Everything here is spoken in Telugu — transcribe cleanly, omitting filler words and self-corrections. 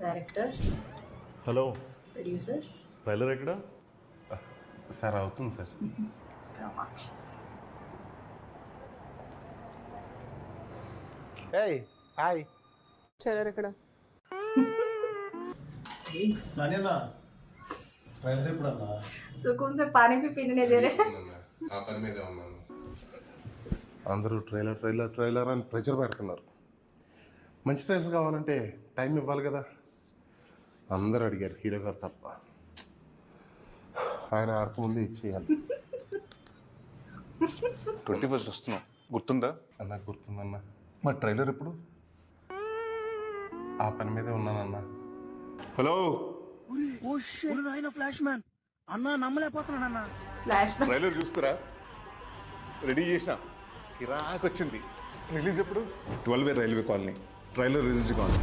డైరెక్టర్, హలో, ప్రొడ్యూసర్, ట్రైలర్ ఎక్కడ? సార్ అవుతుంది సార్. కామాక్షి. ఏయ్ హాయ్. ట్రైలర్ ఎక్కడ? నానేనా ట్రైలర్ ఎప్పుడన్నా? सुकून से पानी भी पीने नहीं दे रहे. ఆ పని మీదే ఉన్నాను. అందరూ ట్రైలర్ ట్రైలర్ ట్రైలర్ అని ప్రెషర్ పెడుతున్నారు. మంచి ట్రైలర్ కావాలంటే టైం ఇవ్వాలి కదా. అందరూ అడిగారు, హీరో గారు తప్ప. ఆయన ఆడకముందే ఇచ్చేయాలి. 21st వస్తున్నాం, గుర్తుందా? అన్న గుర్తుందన్న. మరి ట్రైలర్ ఎప్పుడు? ఆ పని మీదే ఉన్నానన్న. హలో, ఫ్లాష్ మ్యాన్ అన్నా నమ్మలేకపోతున్నాను అన్న. Flash back. ట్రైలర్ చూస్తారా? రెడీ చేసిన, కిరాక్ వచ్చింది. రిలీజ్ ఎప్పుడు? 12 రైల్వే కాలనీ ట్రైలర్ రిలీజ్ కావాలి.